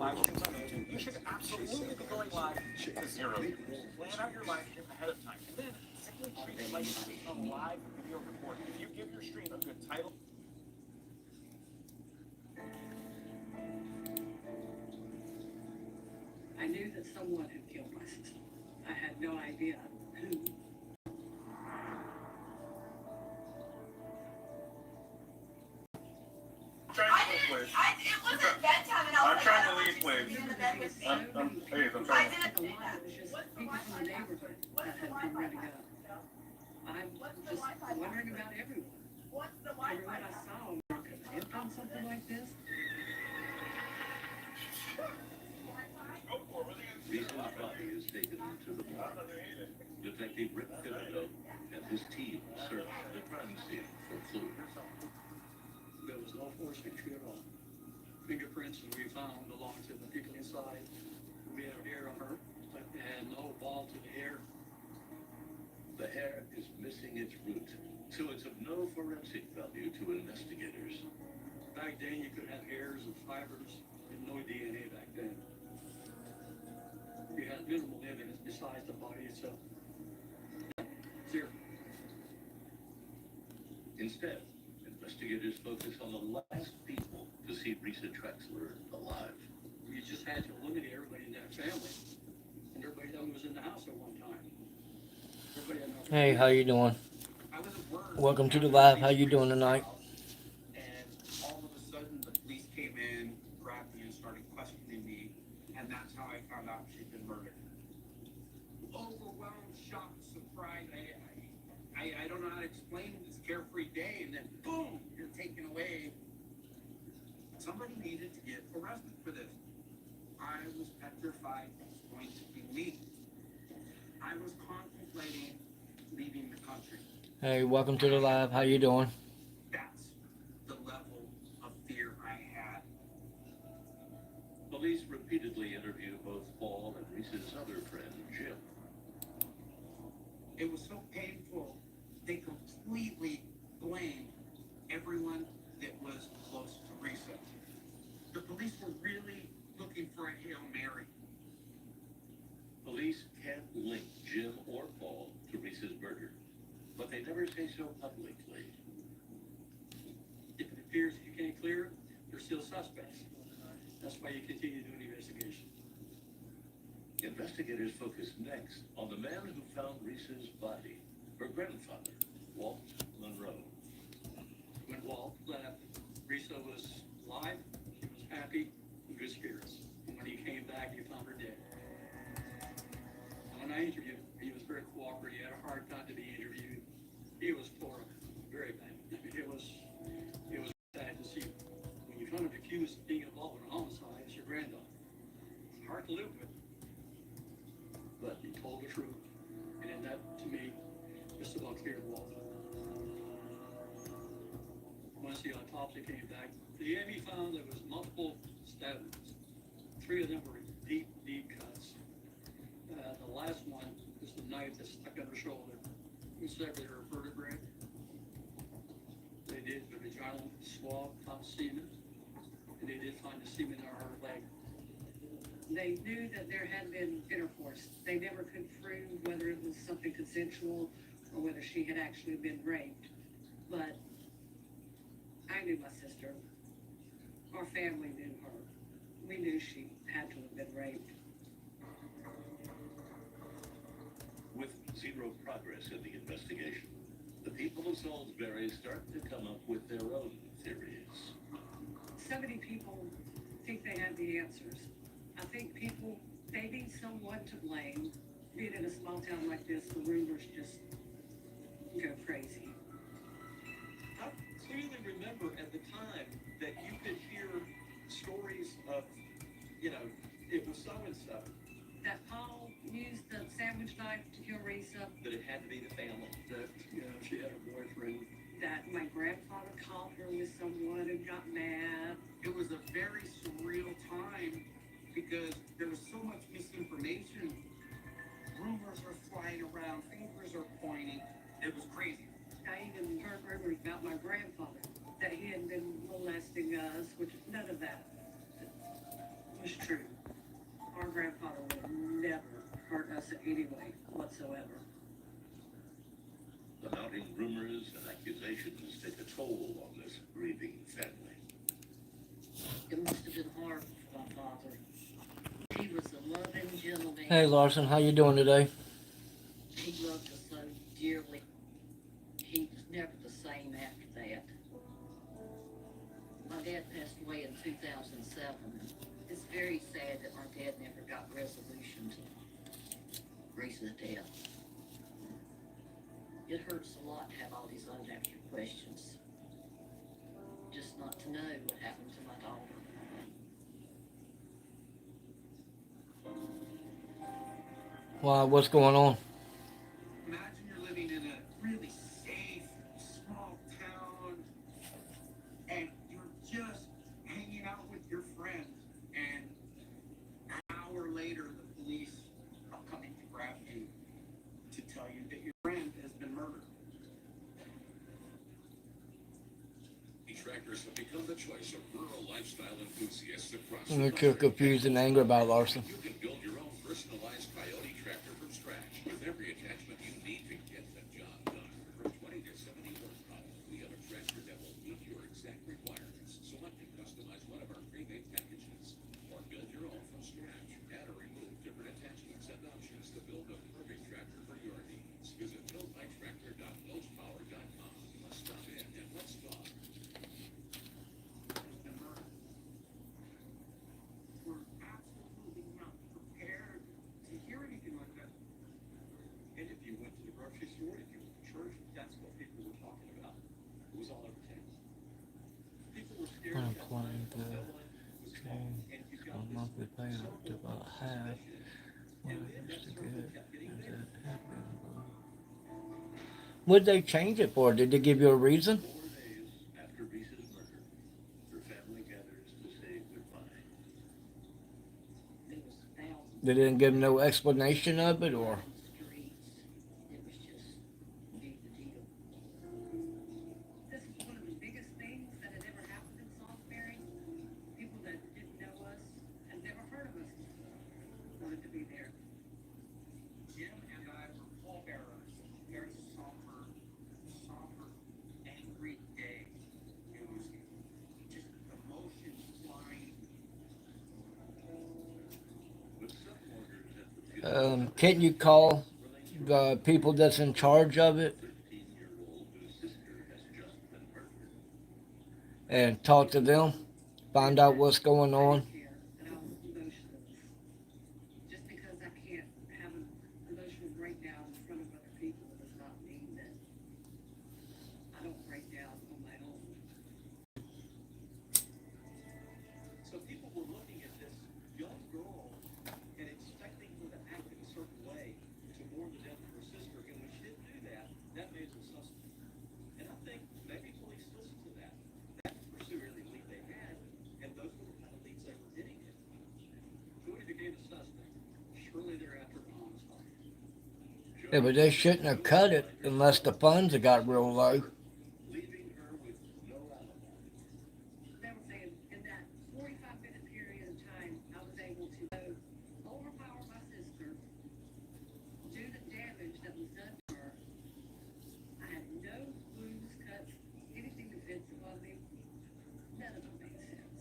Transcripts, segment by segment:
live streams on YouTube, you should absolutely be going live to 0 views. Plan out your live stream ahead of time, and then simply treat it like a live video recording. If you give your stream a good title. I knew that someone had killed my sister. I had no idea who. It wasn't bedtime, and I'm trying to leave, please. Please, I'm trying to. I didn't do that. It was just people from the neighborhood that had been running up. I'm just wondering about everyone. Everyone I saw could have done something like this. Risa's body is taken to the morgue. Detective Rick Pivotal and his team search the crime scene for clues. There was no forced entry at all. Fingerprints that we found belonged to the people inside. We had hair on her, and no ball to the hair. The hair is missing its root, so it's of no forensic value to investigators. Back then, you could have hairs and fibers, and no DNA back then. You had minimal evidence besides the body itself. Zero. Instead, investigators focus on the last people to see Risa Traxler alive. You just had to eliminate everybody in that family, and everybody that was in the house at one time. Hey, how you doing? Welcome to the live. How you doing tonight? And all of a sudden, the police came in, grabbed me, and started questioning me, and that's how I found out she'd been murdered. Overwhelmed, shocked, surprised. I don't know how to explain this carefree day, and then boom, you're taken away. Somebody needed to get arrested for this. I was petrified it was going to be me. I was contemplating leaving the country. Hey, welcome to the live. How you doing? That's the level of fear I had. Police repeatedly interview both Paul and Risa's other friend, Jim. It was so painful. They completely blamed everyone that was close to Risa. The police were really looking for a Hail Mary. Police can't link Jim or Paul to Risa's murder, but they never say so publicly. If it appears that you can't clear it, they're still suspects. That's why you continue doing the investigation. Investigators focus next on the man who found Risa's body, her grandfather, Walt Monroe. When Walt left, Risa was alive, he was happy, in good spirits. And when he came back, he found her dead. And when I interviewed him, he was very cooperative. He had a hard time to be interviewed. He was poor, very bad. I mean, it was sad to see. When you found him accused of being involved in a homicide, it's your granddaughter. It's hard to live with. But he told the truth. And in that, to me, just about cleared Walt. Once the autopsy came back, the enemy found there was multiple stab wounds. 3 of them were deep, deep cuts. The last one was the knife that stuck on her shoulder. It severed her vertebrae. They did the vaginal swab, found semen, and they did find the semen on her leg. They knew that there had been intercourse. They never could prove whether it was something consensual or whether she had actually been raped. But I knew my sister. Our family knew her. We knew she had to have been raped. With zero progress in the investigation, the people of Salisbury start to come up with their own theories. So many people think they have the answers. I think people, they need someone to blame. Being in a small town like this, the rumors just go crazy. I clearly remember at the time that you could hear stories of, it was so-and-so. That Paul used the sandwich knife to kill Risa. That it had to be the family. That, she had a boyfriend. That my grandfather caught her with someone and got mad. It was a very surreal time because there was so much misinformation. Rumors are flying around, fingers are pointing. It was crazy. I even heard rumors about my grandfather, that he had been molesting us, which none of that. was true. Our grandfather would never hurt us in any way whatsoever. The mounting rumors and accusations take a toll on this grieving family. It must have been hard for my father. He was a loving gentleman. Hey Larson, how you doing today? He loved us so dearly. He was never the same after that. My dad passed away in 2007. It's very sad that my dad never got resolution to Reese's death. It hurts a lot to have all these unanswered questions. Just not to know what happened to my daughter. Why, what's going on? Imagine you're living in a really safe, small town, and you're just hanging out with your friends, and an hour later, the police are coming to grab you to tell you that your friend has been murdered. Tractors have become the choice of rural lifestyle enthusiasts across You're the too country. confused and angry about Larson. You can build your own personalized Coyote tractor from scratch with every attachment you need to get the job done. From 20 to 70 horsepower, we have a tractor that will meet your exact requirements. Select and customize one of our pre-made packages, or build your own from scratch. Add or remove different attachments and options to build a perfect tractor for your needs. Visit buildmytractor.lowespower.com. Let's stop in and let's talk. We're absolutely not prepared to hear anything like that. And if you went to the grocery store, if you went to church, that's what people were talking about. It was all over town. People were scared I'm that applying no the one was involved. And you got my this monthly payout to circle about of half suspicion. what And I then that used to circle get, kept getting and bigger. that happened. What'd they change it for? Did they give you a reason? 4 days after Reese's murder, her family gathers to say goodbye. There was thousands They didn't give no explanation of it, or? of streets. It was just big deal. This is one of the biggest things that had ever happened in Salisbury. People that didn't know us, had never heard of us before, wanted to be there. Jim and I were pallbearers. Very somber, angry day. It was just emotions flying. With some orders at the funeral, Can't you call the people that's in charge of it 13-year-old whose sister has just been murdered. and talk to them? Find out what's going on? And I was emotionless. Just because I can't have an emotional breakdown in front of other people does not mean that I don't break down on my own. So people were looking at this young girl and expecting her to act in a certain way to mourn the death of her sister. And when she didn't do that, that made her suspect. And I think maybe police listened to that. That pursued every lead they had, and those were the kind of leads they were getting in. Jody became a suspect. Surely they're after Mom's heart. Yeah, but they shouldn't have cut it unless the funds had got real low. Leaving her with no alibi. They were saying in that 45-minute period of time, I was able to overpower my sister, do the damage that was done to her. I had no wounds, cuts, anything defensive on me. None of it made sense.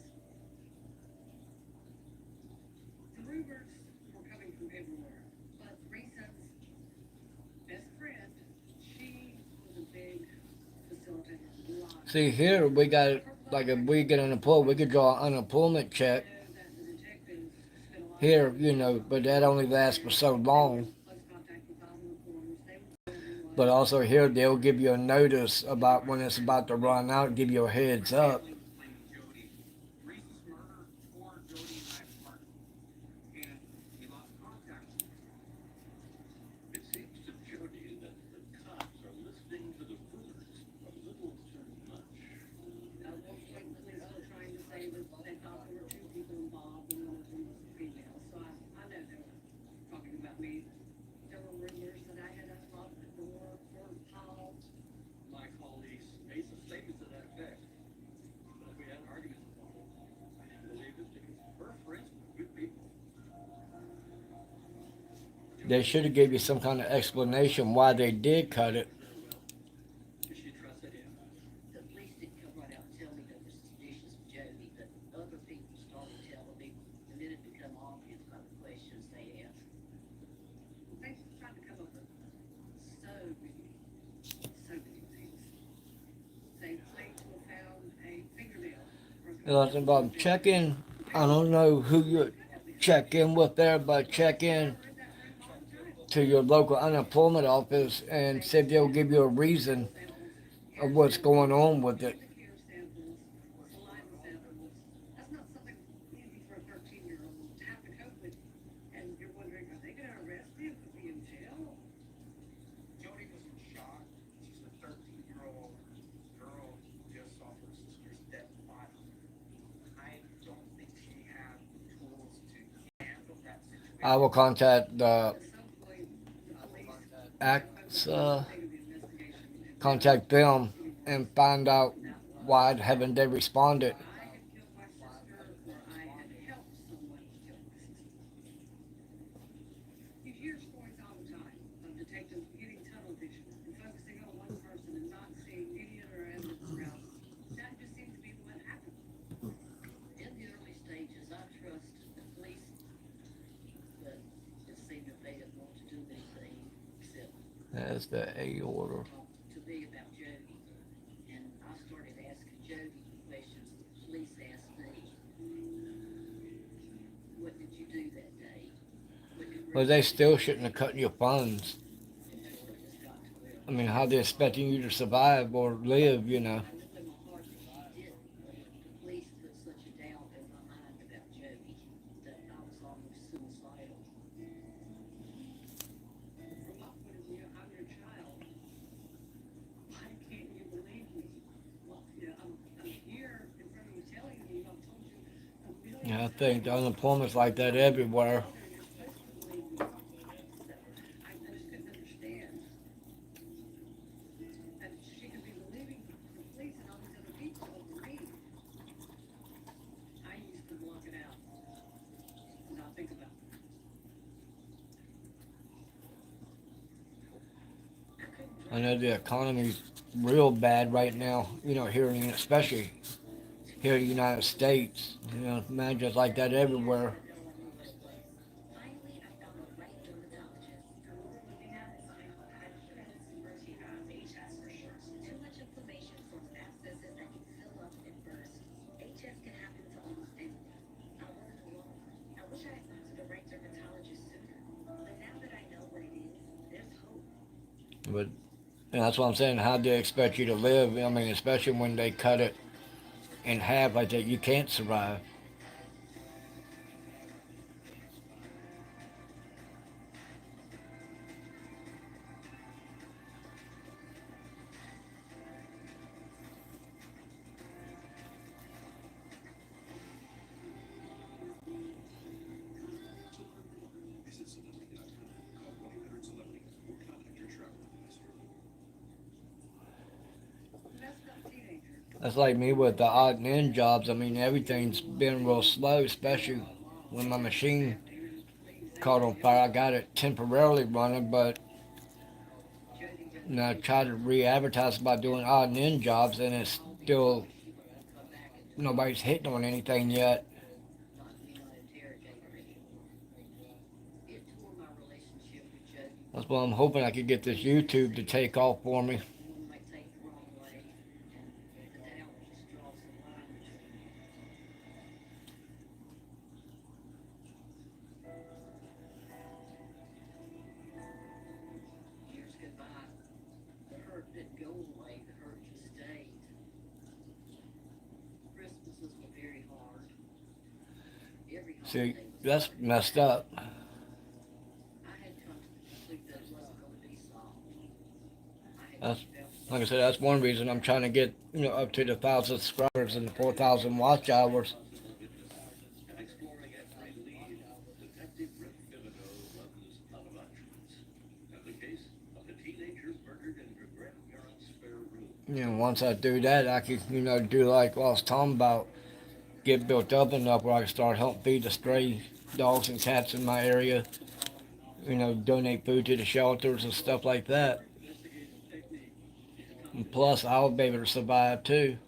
The rumors were coming from everywhere, but Reese's best friend, she was a big facilitator. See, here we got, like, if we get unemployed, we could draw an unemployment check here, you know, but that only lasts for so long. But also here, they'll give you a notice about when it's about to run out, give you a heads up. Family was blaming Jody. Reese's murder tore Jody and I apart. And we lost contact. It seems to Jody that the cops are listening to the rumors a little too much. At one point, the police were trying to say that they thought there were 2 people involved and one of them was a female. So I know they were talking about me. There were rumors that I had unlocked the door for Paul. My colleagues made some statements to that effect. they should have gave you some kind of explanation why they did cut it. Did she trusted him? The police didn't come right out and tell me they were suspicious of Jody, but other people started telling me, and then it became obvious by the questions they asked. They tried to come up with so many things. They claimed to have found a fingernail. Nothing about checking. I don't know who you check in with there, but check in to your local unemployment office and see if they'll give you a reason of what's going on with it. That's not something easy for a 13-year-old to have to cope with. And you're wondering, are they going to arrest me and put me in jail? Jody was in shock. She's a 13-year-old girl who just saw her sister's dead body. I don't think she had the tools to handle that situation. I will contact the At some point, the police contact them and find out why haven't they responded. I had killed my sister or I had helped someone kill my sister. You hear stories all the time of detectives getting tunnel vision and focusing on one person and not seeing any other evidence around. That just seems to be what happened. In the early stages, I trusted the police, but it seemed that they didn't want to do anything except That's the A order. talk to me about Jody. And I started asking Jody the questions the police asked me. What did you do that day? What did But they still shouldn't have cut your funds. I mean, how they expecting you to survive or live, you know. I knew in my heart that she didn't. The police put such a doubt in my mind about Jody that I was almost suicidal. From my point of view, I'm your child. Why can't you believe me? Well, I'm here in front of you telling you, I've told you a million Yeah, I think the unemployment's like that everywhere. you're supposed to believe me. I just couldn't understand that she could be believing the police and all these other people over me. I used to block it out and not think about it. I know the economy's real bad right now, you know, here in, especially here in the United States. You know, imagine it's like that everywhere. Finally, I found a great dermatologist. And what we're looking at is she has HS for short. Too much inflammation forms abscesses that can fill up and burst. HS can happen to almost anyone. I wasn't alone. I wish I had gone to the right dermatologist sooner. But now that I know what it is, there's hope. But and that's what I'm saying. How do they expect you to live? I mean, especially when they cut it in half like that, you can't survive. Visit celebrity.com, call 1-800-CELEBRITY, or contact your travel advisor. Messed up teenager. That's like me with the odd and end jobs. I mean, everything's been real slow, especially when my machine caught on fire. I got it temporarily running, but now I try to re-advertise by doing odd and end jobs, and it's still nobody's hitting on anything yet. It tore my relationship with Jody. That's why I'm hoping I could get this YouTube to take off for me. One might take the wrong way, and the doubt just draws the line between years goodbye. The hurt didn't go away, the hurt just stayed. Christmases were very hard. Every See, holiday was that's hard. messed up. I had come to the conclusion that it wasn't going to be solved. I had That's, felt like I said, that's one reason I'm trying to get, you know, up to the 1,000 subscribers and the 4,000 watch hours. And exploring every lead, Detective Rick Thibodeau runs televisions. And the case of the teenager murdered in her grandparents' spare room. You know, once I do that, I can, you know, do like what I was talking about, get built up enough where I can start helping feed the stray dogs and cats in my area. you know, donate food to the shelters and stuff like that. And plus, I'll be able to survive too.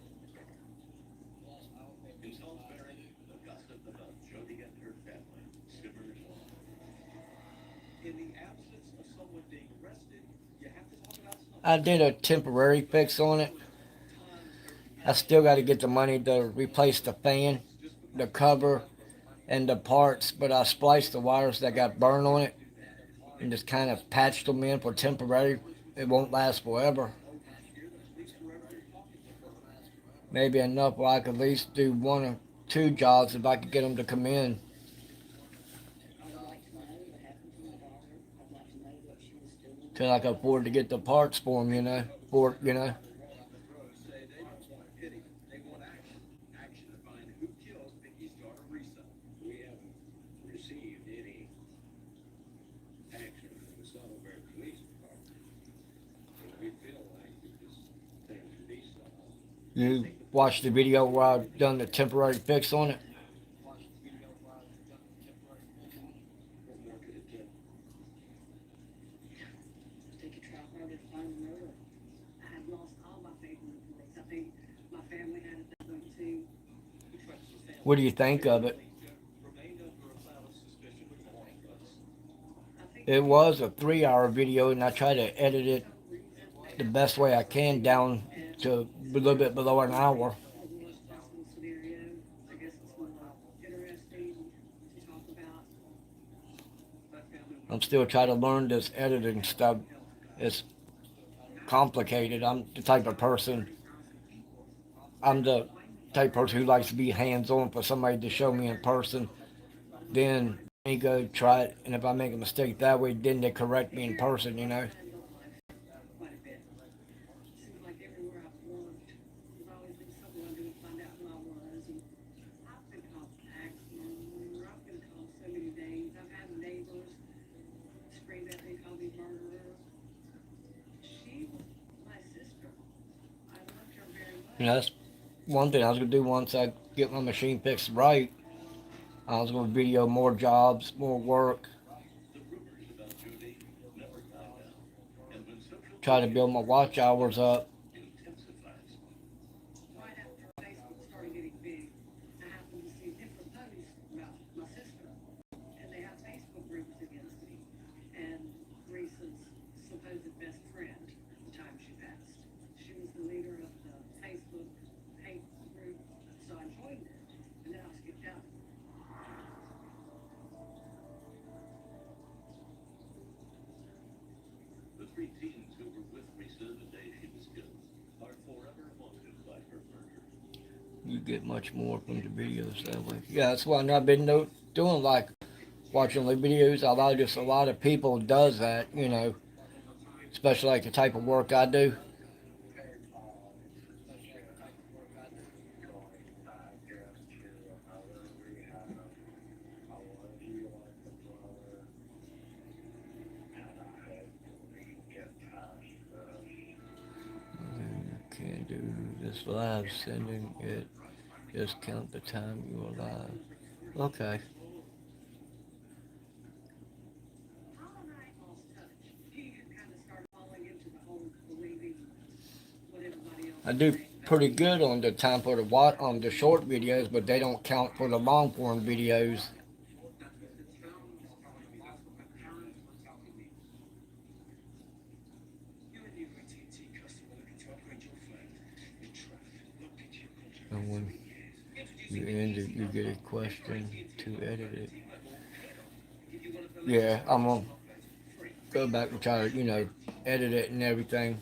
In Salisbury, the gossip about Jody and her family simmers on. In the absence of someone being arrested, you have to talk about something. I did a temporary fix on it. I still got to get the money to replace the fan, the cover, and the parts, but I spliced the wires that got burned on it and just kind of patched them in for temporary. It won't last forever. Maybe enough where I could at least do one or two jobs if I could get them to come in. Till I could afford to get the parts for them, you know. Say they don't want pity. They want action. Action to find who killed Vicky's daughter, Risa. We haven't received any action from the Salisbury Police Department. But we feel like if this thing can be solved, You watched the video where I've done the temporary fix on it. what more could it take? Take a trap out and find the murderer. I had lost all my faith in the police. I think my family had at that point too. What do you think of it? Remained under a cloud of suspicion with all of us. I think It was a 3-hour video, and I tried to edit it the best way I can down to a little bit below an hour. the worst possible scenario. I guess it's more interesting to talk about. I'm still trying to learn this editing stuff. It's complicated. I'm the type of person who likes to be hands-on for somebody to show me in person. Then they go try it, and if I make a mistake that way, then they correct me in person, you know. Quite a bit. Seems like everywhere I've worked, there's always been someone who would find out who I was. And I've been called Axman, or I've been called so many names. I've had neighbors scream at me, call me murderer. She was my sister. I loved her very much. You know, that's one thing I was gonna do once I get my machine fixed right. I was gonna video more jobs, more work, The rumors about Judy never died down. And when social try to build my watch hours up. intensifies, Right after Facebook started getting big, I happened to see different posts about my sister. And they have Facebook groups against me. And Reese's supposed best friend at the time she passed. She was the leader of the Facebook hate group, so I joined it. And then I was kicked out. the three teens who were with Risa the day she was killed are forever haunted by her murder. You get much more from the videos that way. Yeah, that's why I've been doing like watching the videos. A lot of people does that, you know, especially like the type of work I do. You can't do this live sending it. Just count the time you are live. Okay. Paul and I lost touch. He kind of started falling into the whole believing what everybody else I was do saying. pretty good on the time for on the short videos, but they don't count for the long form videos. And when you end it, you get a question to edit it. Yeah, I'm gonna go back and try to, you know, edit it and everything.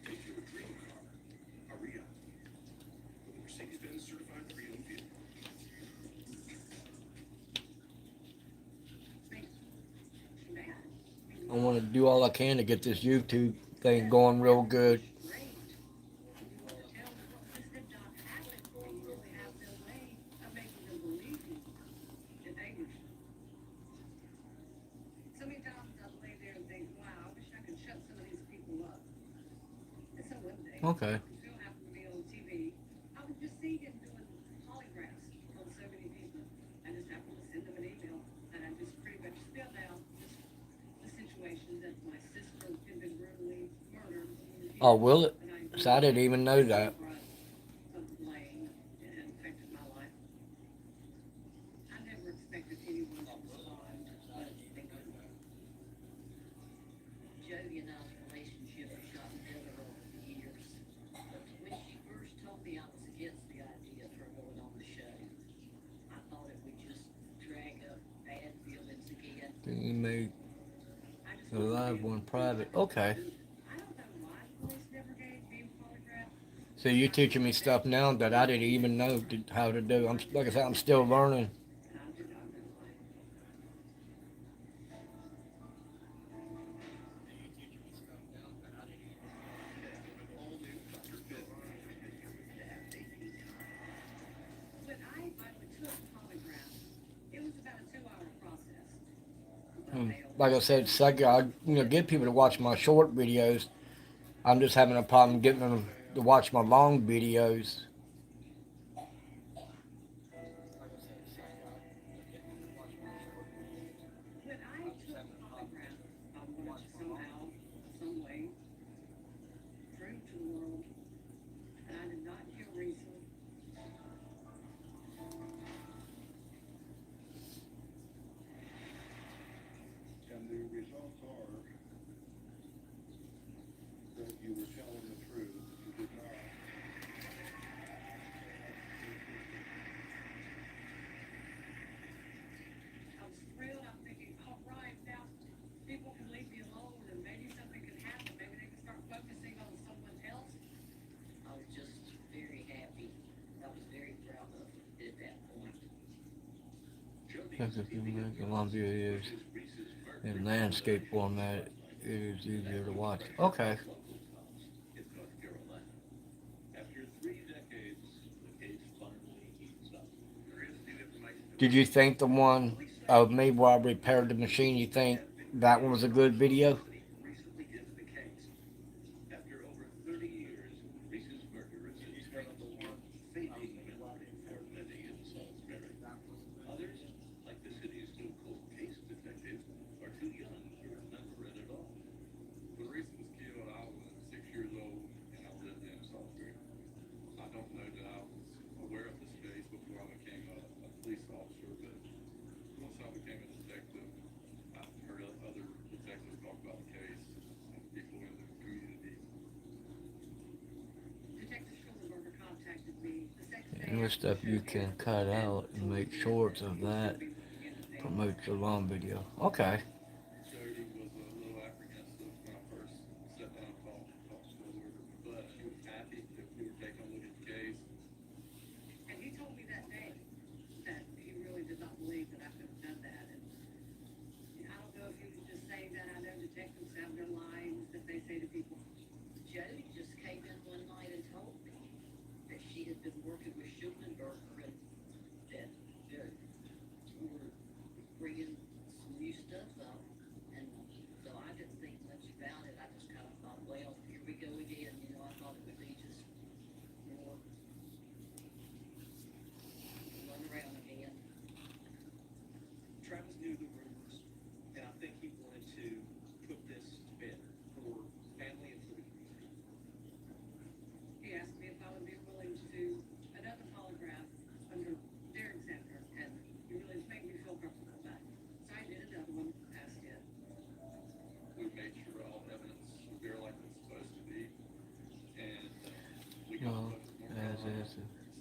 Take your dream car, a Rio, with a Mercedes-Benz certified pre-owned vehicle. I want to do all I can to get this YouTube thing going real good. So many times I lay there and think, wow, I wish I could shut some of these people up. And so one day, Okay. Phil happened to be on TV, Oh, will it? And So I didn't even know that. Of blame and affected my life. I never expected anyone to respond, but they couldn't. Jody and I's relationship has gotten better over the years. But when she first told me I was against the idea of her going on the show, I thought it would just drag up bad feelings again. Then you made I just the wanted to live be able one to prove I private. could Okay. do it. I don't know why police never gave me a polygraph. So you're teaching me stuff now that I didn't even know how to do. I'm like I said, I'm still learning. And I did not know why. When I finally took polygraph, it was about a 2-hour process. But I failed. Like I said, second, I get people to watch my short videos. I'm just having a problem getting them to watch my long videos. When I took polygraph, I wanted to somehow, some way, prove to the world that I did not kill Risa. And the results are that you were telling the truth, you did not. I was thrilled. I'm thinking, all right, now people can leave me alone and maybe something can happen. Maybe they can start focusing on someone else. I was just very happy. I was very proud of it at that point. Because if you make a long videos in landscape format, it is easier to watch. Okay. In North Carolina. After 3 decades, the case finally heats up. There is new information. Did you think the one of me where I repaired the machine, you think that one was a good video? Recently into the case. After over 30 years, Reese's murderers have discovered the one fading memory for living in Salisbury. Others, like the city's new cold case detective, are too young to remember it at all. When Reese was killed, I was 6 years old and I lived in Salisbury. I don't know that I was aware of this case before I became a police officer, but once I became a detective, I heard other detectives talk about the case and people in the community. Detective Schuldenberger contacted me the second day. And there's stuff you can cut out and make shorts of that. Promote your long video. Okay. Jody was a little apprehensive when I first sat down and talked to her, but she was happy that we were taking a look at the case. And he told me that day that he really did not believe that I could have done that. And I don't know if he was just saying that. I know detectives have their lines that they say to people. Jody just came in one night and told me that she had been working with Schulenberger and that we were bringing some new stuff up. And so I didn't think much about it. I just kind of thought, well, here we go again. You know, I thought it would be just more run around again. Travis knew the rumors, and I think he wanted to put this to bed for family and for the community. He asked me if I would be willing to do another polygraph under their examiner, and he really made me feel comfortable about it. So I did another one, passed it. We made sure all evidence was there like it's supposed to be. And we got Well, a bunch of as more is,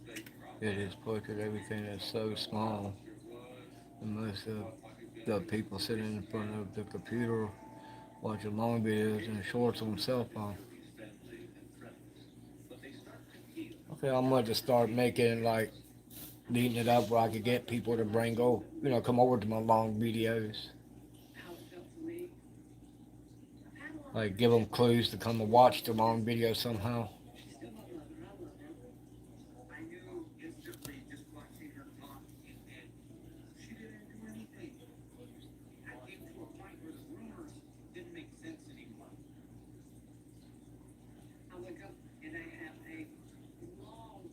state it is portrait everything that's so small. And most of the people sitting in front of the computer watching long videos and shorts on cell phone. Okay, I'm going to start making like neating it up where I could get people to come over to my long videos. How it felt for me. I've had a lot Like of give them clues to come and watch the long video somehow. She's still my mother, and I love her. I knew instantly just watching her talk, and she didn't do anything. I came to a point where the rumors didn't make sense anymore. I wake up and I have a long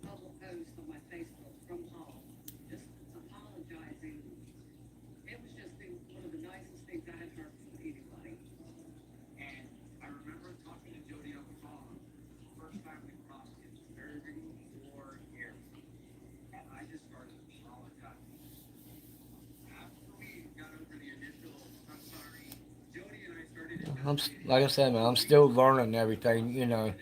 public post on my Facebook from Paul, just apologizing. It was just one of the nicest things I had heard from anybody. And I remember talking to Like I said, man, I'm still learning everything. You know,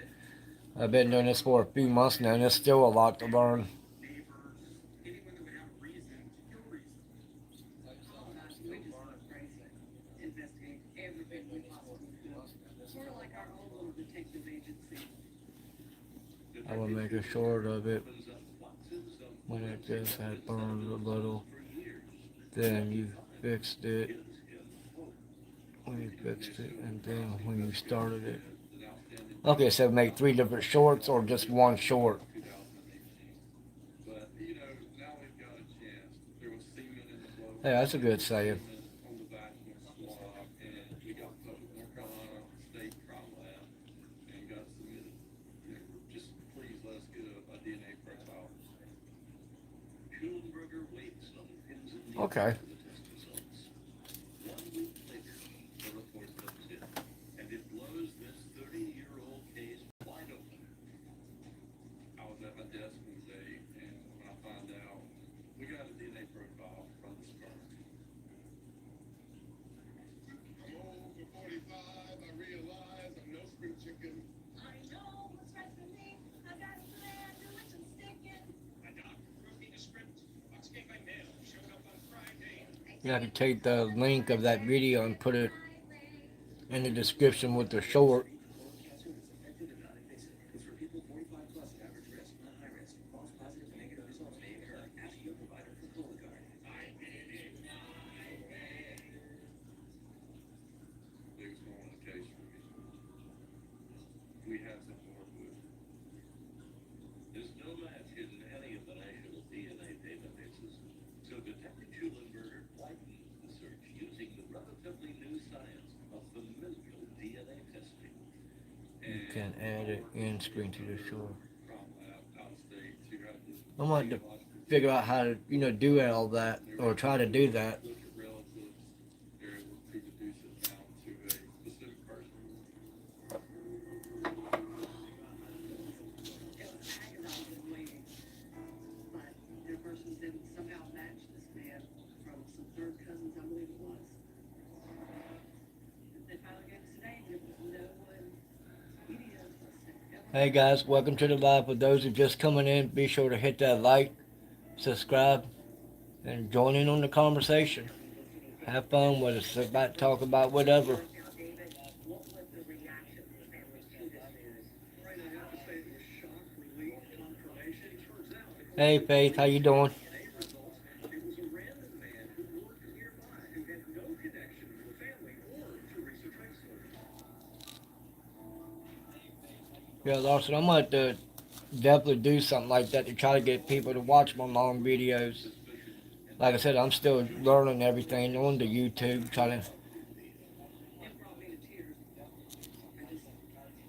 I've been doing this for a few months now, and there's still a lot to learn. Neighbors, anyone that would have a reason to kill Risa. We just investigate everything we possibly could. Sort of like our own little detective agency. I will make a short of it. When it just had burned a little, then you fixed it. When you fixed it, and then when you started it. Okay, so make 3 different shorts or just one short. But, you know, now we've got a chance. There was semen in the flow. Hey, that's a good saying. On the vaginal swab, and we got put in North Carolina State Trial Lab and got submitted. You know, just please let us get a DNA profile. Schulenberger waits on pins and needles Okay. for the test results. 1 week later, the report comes in, and it blows this 30-year-old case wide open. I was at my desk one day, and when I find out, we got a DNA profile from the sperm. I'm old for 45, I realize I'm no spring chicken. I know what's right for me. I got a plan, delicious sticking. My doctor wrote me the script. Box came by mail, showed up on Friday. You have to take the link of that video and put it in the description with the short. Cancer is effective and non-invasive. It's for people 45 plus at average risk, not high risk. False positive or negative results may occur. Ask your provider for Cologuard. I did it my way. Biggest one in the case for me. We have some more with. There's no match in any of the national DNA databases, so Detective Schulenberger widens the search using the relatively new science of familial DNA testing. You can add it in screen to the short. Trial lab out of state. You had to I'm going to figure out how to, do all that or try to do that. look at relatives. They're able to deduce it down to a specific person. It was agonizing waiting. But their persons didn't somehow match this man from some third cousins, I believe it was. They finally gave us a name, and it was no one immediate. Hey guys, welcome to the live. For those who are just coming in, be sure to hit that like, subscribe, and join in on the conversation. Have fun with us. Talk about whatever. What was the reaction of the family to this news? Right, I have to say it was shock, relief, confirmation. Turns out, Hey Faith, how you doing? DNA results, it was a random man who worked nearby who had no connection to the family or to Risa Tracy. Yeah, Larson, I'm going to definitely do something like that to try to get people to watch my long videos. Like I said, I'm still learning everything on the YouTube, trying to It brought me to tears. I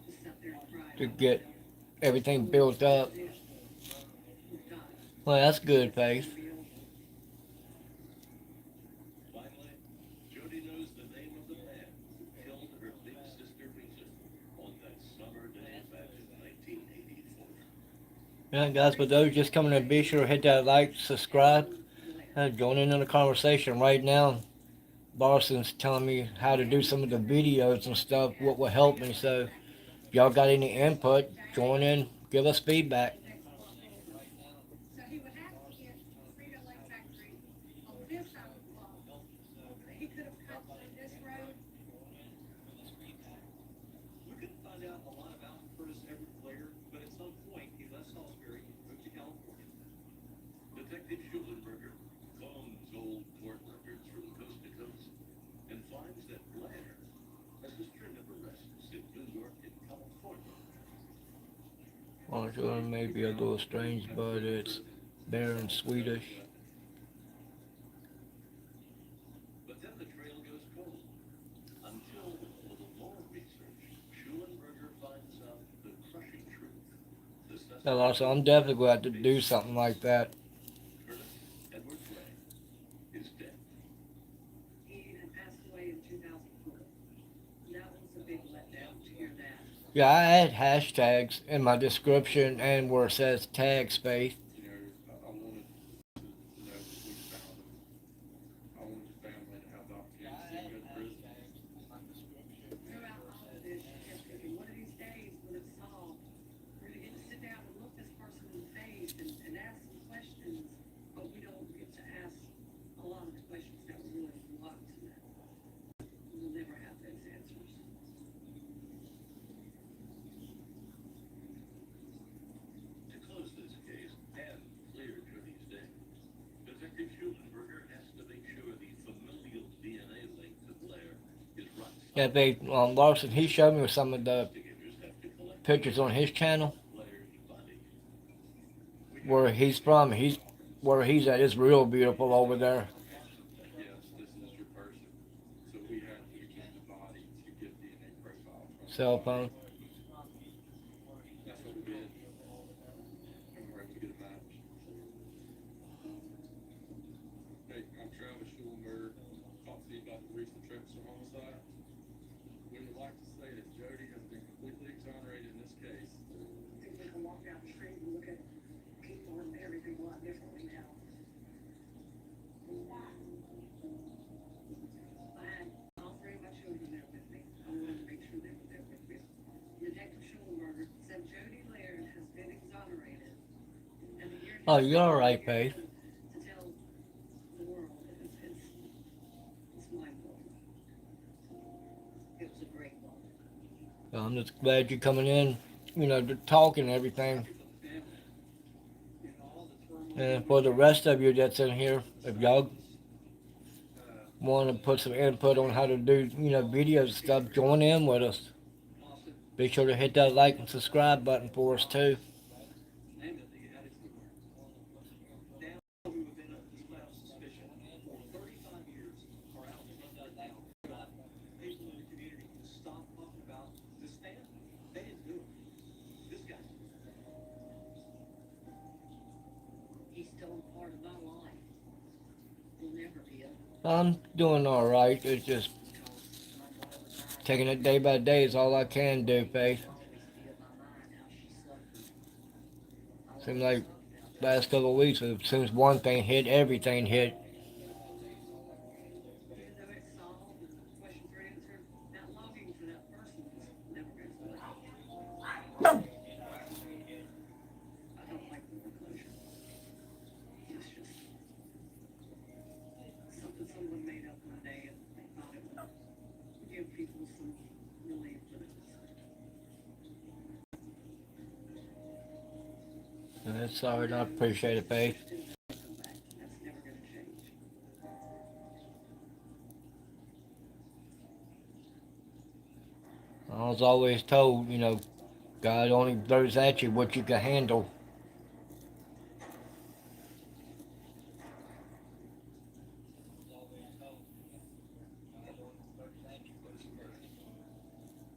just sat there and cried. to get everything built up. We've got Well, that's good, Faith. Finally, Jody knows the name of the man who killed her big sister Risa on that summer day back in 1984. Yeah, guys, for those just coming in, be sure to hit that like, subscribe, and join in on the conversation right now. Barson's telling me how to do some of the videos and stuff, what will help me. So, if y'all got any input, join in, give us feedback. So he would have to get Frito-Lay factory on this side of the wall. He could have cut through this road. We couldn't find out a lot about Curtis Everett Blair, but at some point he left Salisbury and moved to California. Detective Schulenberger phones old court records from coast to coast and finds that Blair has a string of arrests in New York and California. Well, sure, may be a little strange, but it's there in Swedish. But then the trail goes cold. Until, with a little more research, Schulenberger finds out the crushing truth. The suspect So, also, I'm definitely going to have to do something like that. Curtis Edward Blair is dead. He had passed away in 2004. That was a big letdown to hear that. Yeah, I add hashtags in my description and where it says tag space. You know, I wanted to know that we found him. I wanted the family to have the opportunity to see him go to prison. Throughout Yeah, they Larson. He showed me some of the pictures on his channel where he's from. Where he's at is real beautiful over there. Yes, this is your person. So we have to keep the body to get DNA profile from the Cell body. phone. That's what we did. And we're able to get a match. Hey, I'm Travis Schulenberg. Talk to you about the recent trips of homicide. We would like to say that Jody has been completely exonerated in this case. I think we can walk down the street and look at people and everything a lot differently now. I had all three of my children there with me. I wanted to make sure they were there with me. Detective Schulenberger said Jody Laird has been exonerated. And the year Oh, you're all right, Faith. to tell the world it's mind-blowing. It was a great moment. I'm just glad you're coming in. To talk and everything. And for the rest of you that's in here, if y'all want to put some input on how to do, videos and stuff, join in with us. Be sure to hit that like and subscribe button for us too. Name it, they had it everywhere. Now we within a cloud of suspicion for 35 years are out in front of now. Got people in the community to stop talking about this family. They didn't do it. This guy. He's still a part of my life. Will never be a I'm doing all right. It's just taking it day by day is all I can do, Faith. always be in my mind how she suffered. Seems like last couple of weeks, as soon as one thing hit, everything hit. Even though it's solved and questions are answered, that longing for that person never goes away. I don't like the word closure. It's just something someone made up one day and they thought it would give people some relief, but it was That's all right. I appreciate it, Faith. still come back. That's never gonna change. I was always told, God only throws at you what you can handle.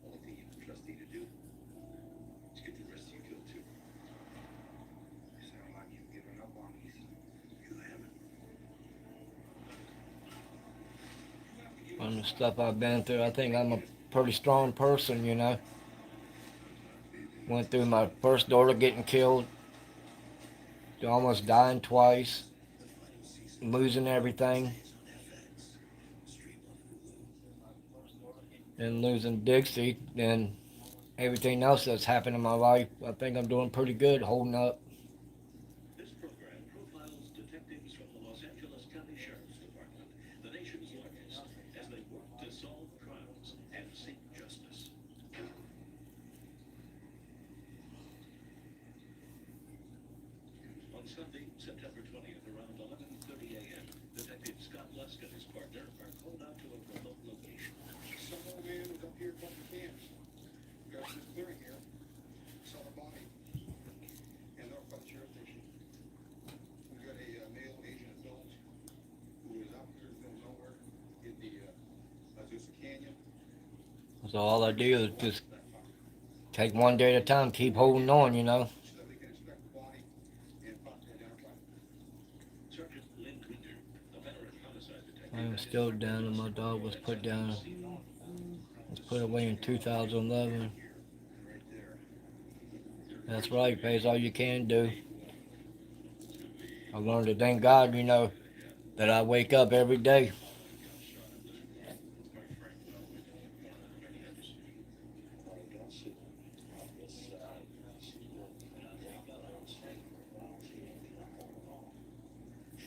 Only thing you can trust me to do is get the rest of you killed too. You sound like you've given up on me. You haven't. From the stuff I've been through, I think I'm a pretty strong person. Went through my first daughter getting killed, to almost dying twice, losing everything, and losing Dixie, and everything else that's happened in my life. I think I'm doing pretty good, holding up. This program profiles detectives from the Los Angeles County Sheriff's Department, the nation's largest, as they work to solve crimes and seek justice. On Sunday, September 20th, around 11:30 a.m., Detective Scott Lusk and his partner are called out to a remote location. Some old man was up here bumping cans. Got this clearing here. Saw a body. And they're up by the sheriff's station. We got a male Asian adult who was out here in the middle of nowhere in the Azusa Canyon. So all I do is just take one day at a time, keep holding on. So that we can inspect the body and possibly identify it. Sergeant Lynn Winter, a veteran homicide detective. I'm still down, and my dog was put down. Was put away in 2011. That's right, pays all you can do. I learned to thank God, that I wake up every day.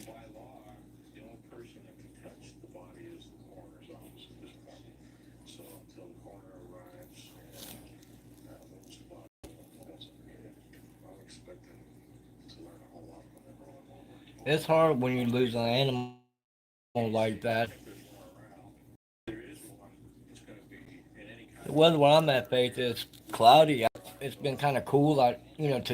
By law, the only person that can touch the body is the coroner's office at this point. So until the coroner arrives and moves the body, I'm expecting to learn a whole lot from everyone. It's hard when you lose an animal like that. There is one. It's going to be weather where I'm at, Faith, is cloudy. It's been kind of cool out, today. In fact,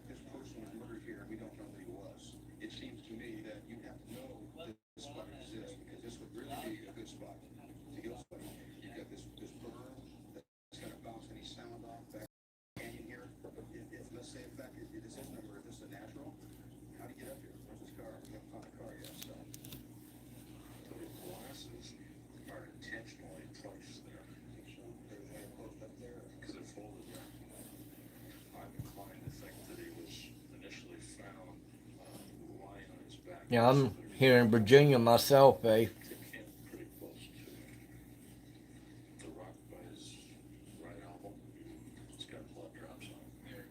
this person was murdered here, and we don't know who he was. It seems to me that you have to know this spot exists, because this would really be a good spot to heal somebody. You've got this berm that's gonna bounce any sound off back canyon here. If let's say, in fact, this is number, if this is a natural, how do you get up here? Where's this car? We haven't found a car yet, so. The glasses are intentionally placed there. So, there's a post up there. Because it folded there. I'm inclined to think that he was initially found lying on his back. Yeah, I'm here in Virginia myself, Faith. It came pretty close to the rock by his right elbow. It's got blood drops on it.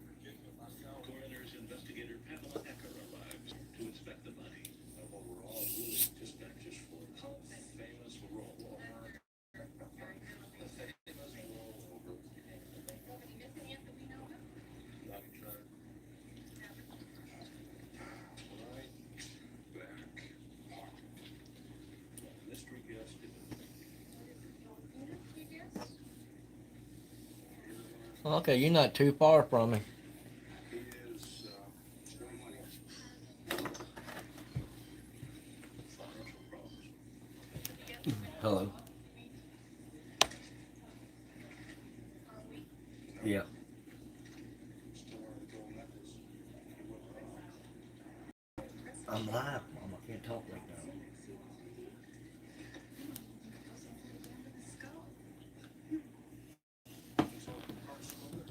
Coroner's investigator Pamela Ecker arrives to inspect the body. Overall, really dispatches for the famous rollover. The famous rollover. Not trying. Right back. Mystery guest. Okay, you're not too far from me. He is, still money. Financial problems. Hello. Yeah. Still on the gold necklace. He went, I'm live, Mom. I can't talk like that.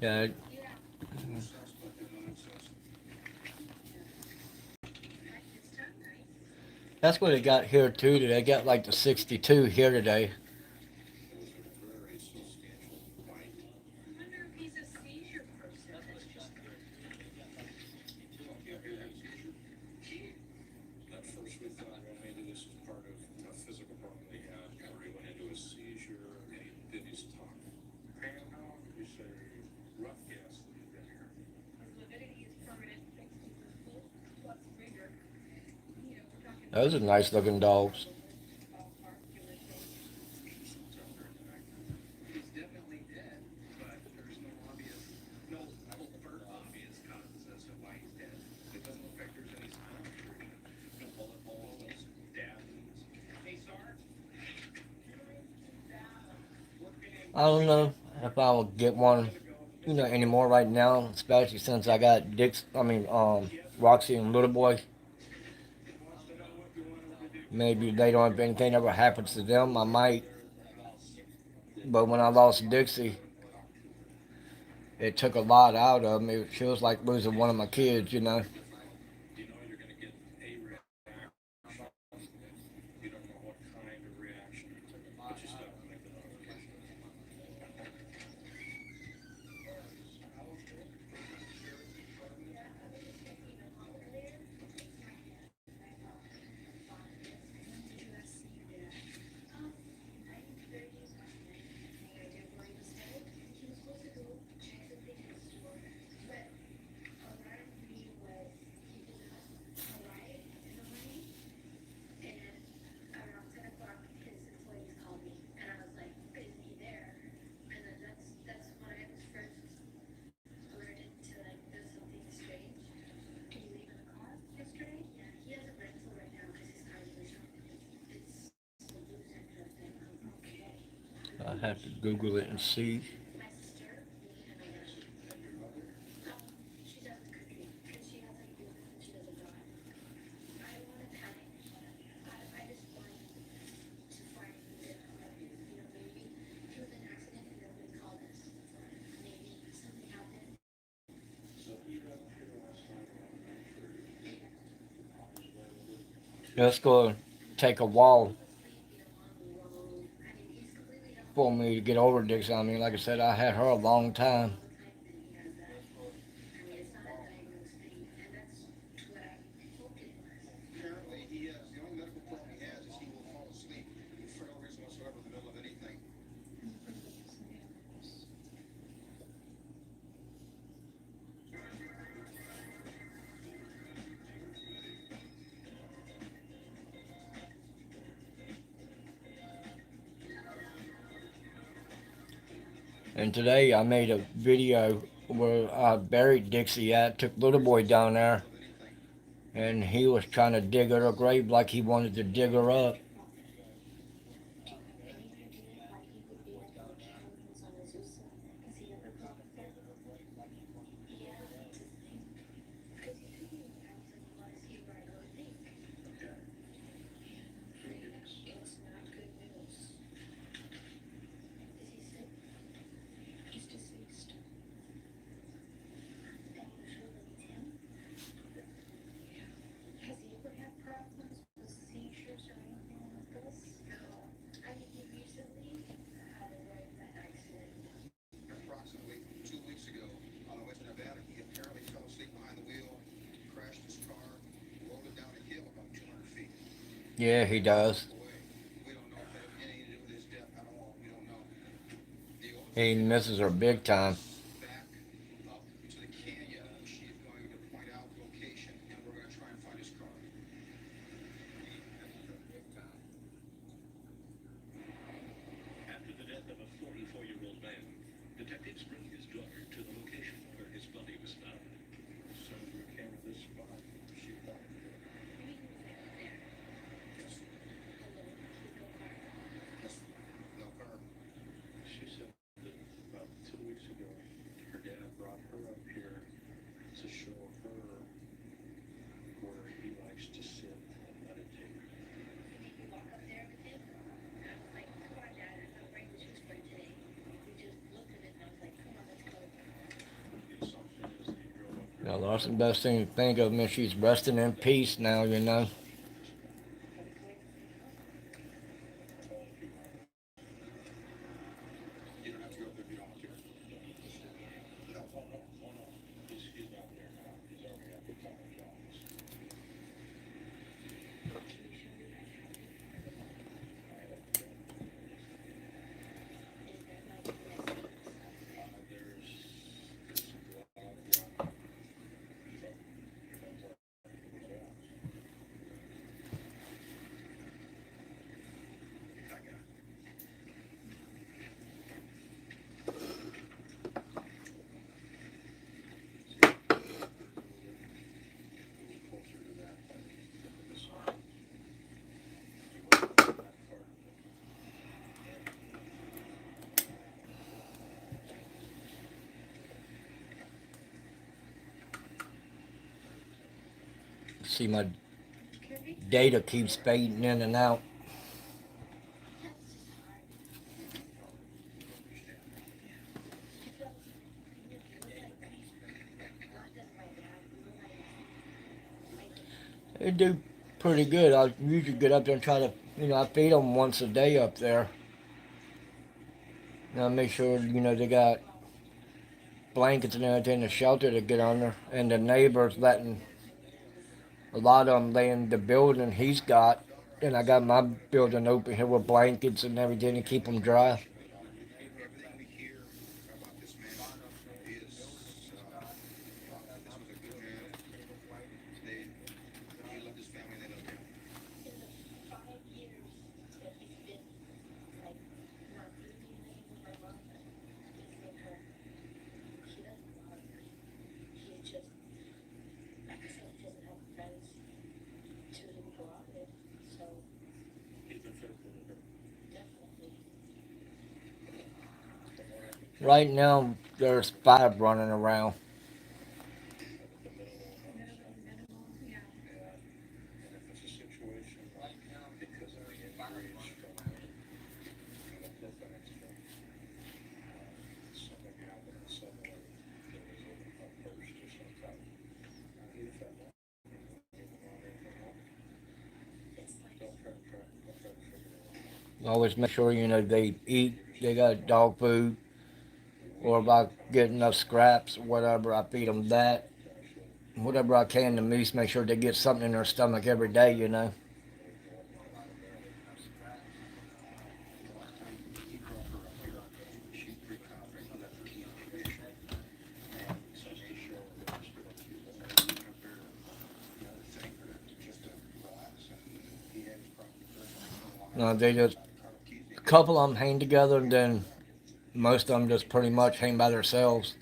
Yeah. That's what they got here too. They got like the 62 here today. very substantial bite. I wonder if he's a seizure person. At first we thought, well, maybe this is part of a physical problem he had, or he went into a seizure and he did his tongue. And how would you say rough gas that he'd been here? Validity is permanent, fixed and full, plus rigor. You know, we're talking. Those are nice looking dogs. He's definitely dead, but there's no overt obvious causes as to why he's dead. It doesn't look like there's any spinal injury, no bullet holes, no stab wounds. Hey, Sarge? I don't know if I will get one, anymore right now, especially since I got Roxy and Little Boy. Maybe they don't, if anything ever happens to them, I might. But when I lost Dixie, it took a lot out of me. It feels like losing one of my kids, You know you're going to get a reaction. You don't know what kind of reaction, but you still have to make the notification. I have to Google it and see. Let's go take a walk for me to get over Dixie. I mean, like I said, I had her a long time. Apparently, he has, the only medical problem he has is he will fall asleep for no reason whatsoever in the middle of anything. And today I made a video where I buried Dixie at, took Little Boy down there, and he was trying to dig her a grave like he wanted to dig her up. It's not good news. Is he sick? He's deceased. And usually it's him. Has he ever had problems with seizures or anything like this? No. I mean, he recently had a very bad accident. Approximately 2 weeks ago, on the way to Nevada, he apparently fell asleep behind the wheel, crashed his car, rolled it down a hill about 200 feet. Yeah, he does. We don't know if that had anything to do with his death at all. We don't know. He misses her big time. Back up to the canyon. She is going to point out location, and we're going to try and find his car. After the death of a 44-year-old man, detectives bring his daughter to the location where his body was found. As soon as we came to this spot, she thought, No car. she said that about 2 weeks ago, her dad brought her up here to show her where he likes to sit and meditate. Did you walk up there with him? I was like, come on, Dad, I'm not bringing shoes for you today. We just looked at it and I was like, come on, let's go. The assumption is that he drove up here. Now, that's the best thing to think of, man. She's resting in peace now, you know. You don't have to go up there if you don't want to. He's not there now. He's already at the top of John's. There's some blood on closer to that than this one. He wasn't that far. See, my data keeps fading in and out. They do pretty good. I usually get up there and try to, I feed them once a day up there. And I make sure, they got blankets and everything, the shelter to get under. And the neighbors letting a lot of them lay in the building he's got. And I got my building open here with blankets and everything to keep them dry. Everything we hear about this man is this was a good man. He loved his family and they loved him. In the 5 years that he's been, like, not really with my mom, he's with her. He doesn't love her. He's just, like I said, he doesn't have friends to go out with, so He's been faithful to her. definitely. Right now, there's 5 running around. Yeah. And if it's a situation like because of the injuries from the cliff accident, something happened suddenly, there was a burst or some type. He'd have felt that. It's like, Don't try to figure it out. Always make sure, they eat, they got dog food. Or if I get enough scraps, whatever, I feed them that. Whatever I can to at least make sure they get something in their stomach every day. He brought her up here. She's pretty confident he left her key information. And Just to show that there's still a few more. up there, thing for just to relax. And he had his property. No, they just, a couple of them hang together and then most of them just pretty much hang by themselves.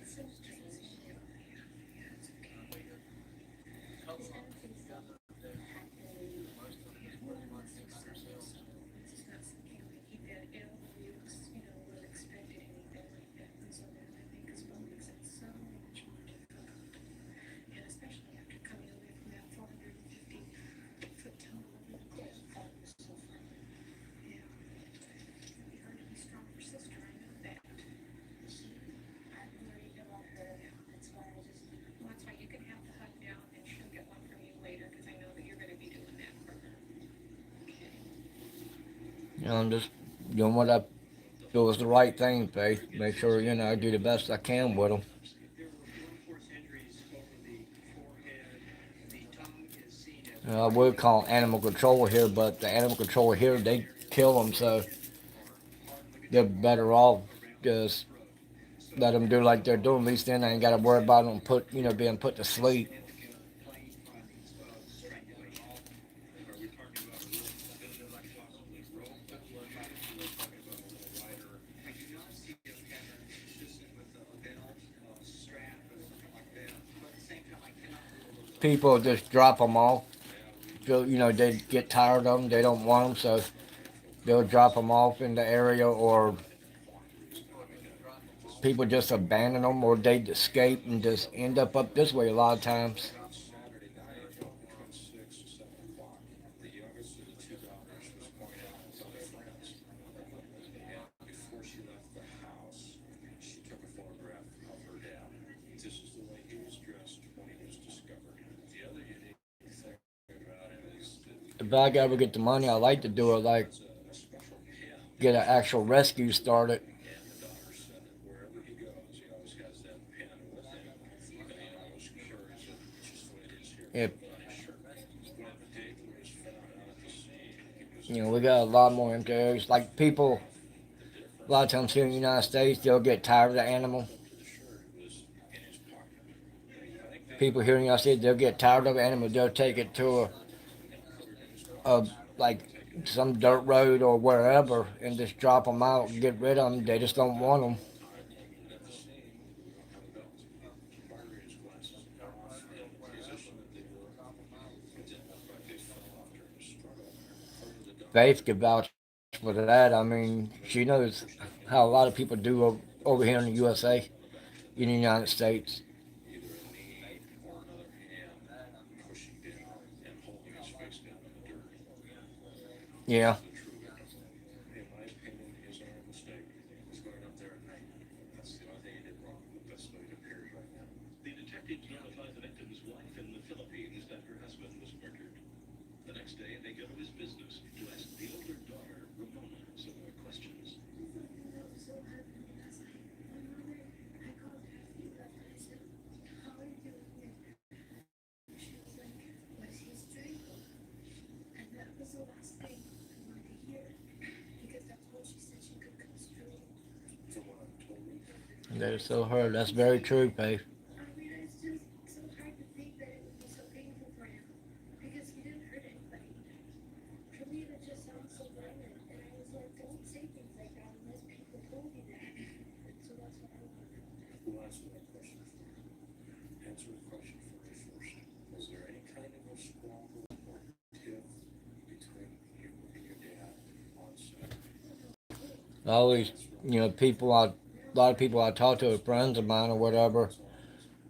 You know, I'm just doing what I feel is the right thing, Faith. Make sure, you know, I do the best I can with them. There were blunt force injuries over the forehead. The tongue is seen as I would call animal control here, but the animal control here, they kill them, so they're better off just let them do like they're doing. At least then I ain't got to worry about them being put to sleep. plain findings of strangulation. Are we talking about a rope, possibly rope? We're talking about a little wider. I do not see a pattern consistent with a belt, a strap, or something like that. But at the same time, I cannot rule those People just drop them off. So, you know, they get tired of them. They don't want them, so they'll drop them off in the area, or people just abandon them, or they escape and just end up this way a lot of times. Saturday night, between 6 and 7 o'clock, the youngest of the two daughters was going out with other friends. And before she left the house, she took a photograph of her dad. This is the way he was dressed when he was discovered. The other unique thing about him is that If I ever get the money, I like to do it like it's a special pin. get an actual rescue started. And the daughter said that wherever he goes, he always has that pin with him. And he always carries it just the way it is here If on his shirt. When Dave was found out at the scene, he was you know, we got a lot more empty areas. Like people, a lot of times here in the United States, they'll get tired of the animal. the shirt was in his pocket. People here in the United States, they'll get tired of the animal. They'll take it to a like some dirt road or wherever and just drop them out and get rid of them. They just don't want them. And at the scene, we don't have a belt. Margaret's glasses are off, and the position that they were, it didn't look like they fell off during the struggle. According to the doctor, Faith could vouch for that. I mean, she knows how a lot of people do over here in the USA, in the United States. either a knee or another hand pushing down and holding his face down in the dirt. Yeah. The true victim, in my opinion, is a mistake. He was going up there at night. That's the only thing he did wrong. That's the way it appears right now. The detectives notify the victim's wife in the Philippines that her husband was murdered. The next day, they go to his business to ask the older daughter, Ramona, some more questions. From what I'm told, That is so her. That's very true, Faith. we'll answer that question for you. Answer the question for me first. Was there any kind of a squabble or tiff between you and your dad on Saturday? I always, you know, a lot of people I talk to, friends of mine or whatever,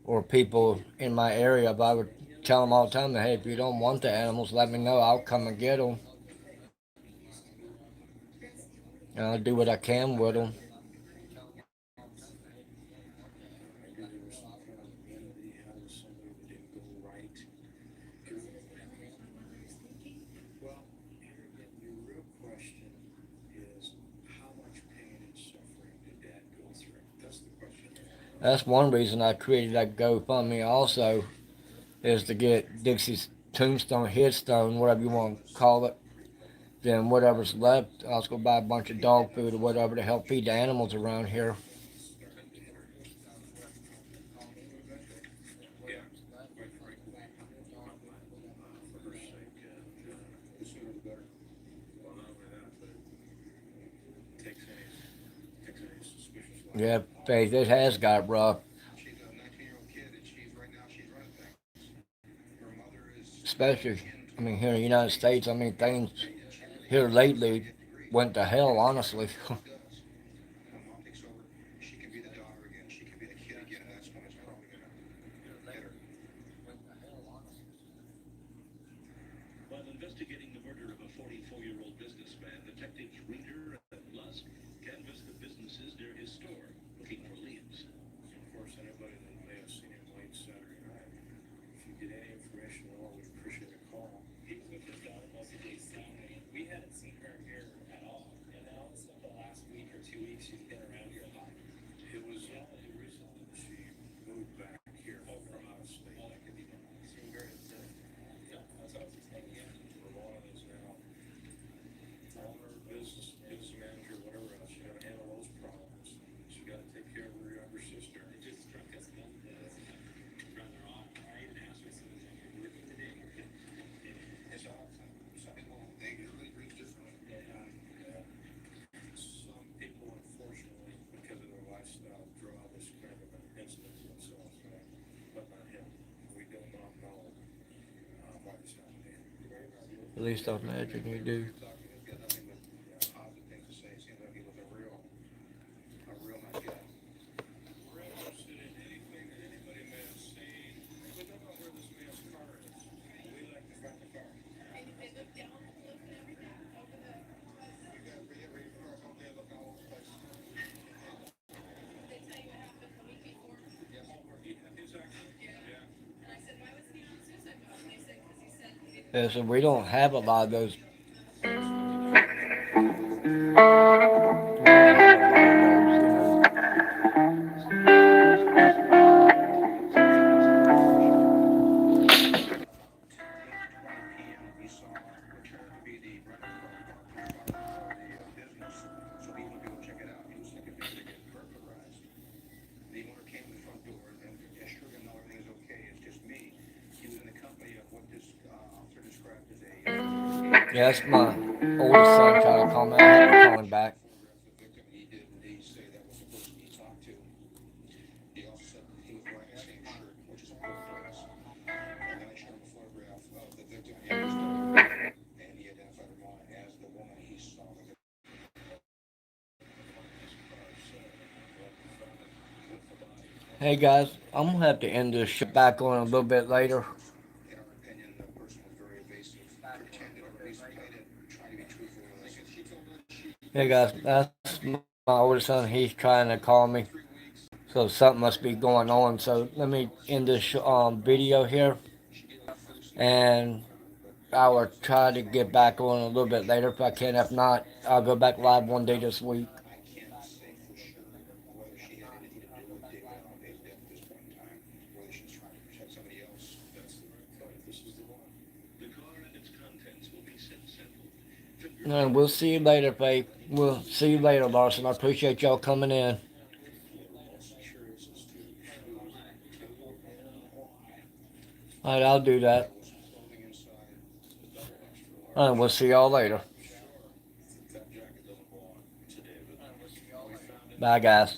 or people in my area, but I would tell them all the time that, hey, if you don't want the animals, let me know. I'll come and get them. And I'll do what I can with them. Maybe there was some kind of enmity, how was somebody that didn't go right? Well, here again, your real question is how much pain and suffering did Dad go through? That's the question. That's one reason I created that GoFundMe also, is to get Dixie's tombstone, headstone, whatever you want to call it. Then whatever's left, I'll just go buy a bunch of dog food or whatever to help feed the animals around here. Yeah, quite frankly, for her sake, the sooner the better. Well, not only that, but it takes any suspicious Yeah, Faith, it has got rough. She's a 19-year-old kid, and she's running things. Her mother is Especially, I mean, here in the 12, United States, I mean, things here lately went to hell, honestly. does. And when mom takes over, she can be the daughter again. She can be the kid again, and that's when it's probably gonna hit her. While investigating the murder of a 44-year-old businessman, detectives Reader and Lusk canvassed the businesses near his store, looking for leads. Of course, anybody that may have seen him late Saturday night, if you get any information at all, we'd appreciate a call. He was with his daughter most of the days Saturday. We hadn't seen her here at all. And now it's the last week or 2 weeks she's been around here a lot. It was only recently that she moved back here from out of state. Oh, that could be done. Seemed very upset. Yeah, that's what I was just thinking. Yeah. Ramona is now owner, business manager, whatever else. She got to handle those problems. She got to take care of her younger sister. It just struck us dumb. Rather odd. I even asked her, so you're working today? It's odd. Some people, they usually reach differently. Some people, unfortunately, because of their lifestyle, draw this kind of an incident to themselves, but not him. We do not know why this happened. At least I imagine you do. He's got nothing but positive things to say. It seems like he was a real nice guy. We're interested in anything that anybody may have seen. We don't know where this man's car is. We like to find the car. Yeah, so we don't have a lot of those. We saw what turned to be the rental car parked in front of the business, so he went to go check it out. He was thinking maybe they're getting burglarized. The owner came to the front door and assured him everything is okay. It's just me. He was in the company of what this officer described as a. Yeah, that's my oldest son trying to call me. I had to call him back. Photographed the victim, and he did indeed say that was the person he talked to. He also said that he was wearing the same shirt, which is a cool phrase. And then I showed him a photograph of the victim and his daughter, and he identified Ramona as the woman he saw with the Hey guys, I'm gonna have to end this shit back on a little bit later. in our opinion, the person was very evasive, pretended, or at least played it, trying to be truthful with us. She told us she Hey guys, that's my oldest son. He's trying to call me, so something must be going on. So let me end this video here, and I will try to get back on a little bit later if I can. If not, I'll go back live one day this week. I can't say for sure whether she had anything to do with David Allen's death at this point in time, whether she's trying to protect somebody else. That's the right point. This is the one. The car and its contents will be sampled. And we'll see you later, Faith. We'll see you later, Larson. I appreciate y'all coming in. All right, I'll do that. All right, we'll see y'all later. Bye, guys.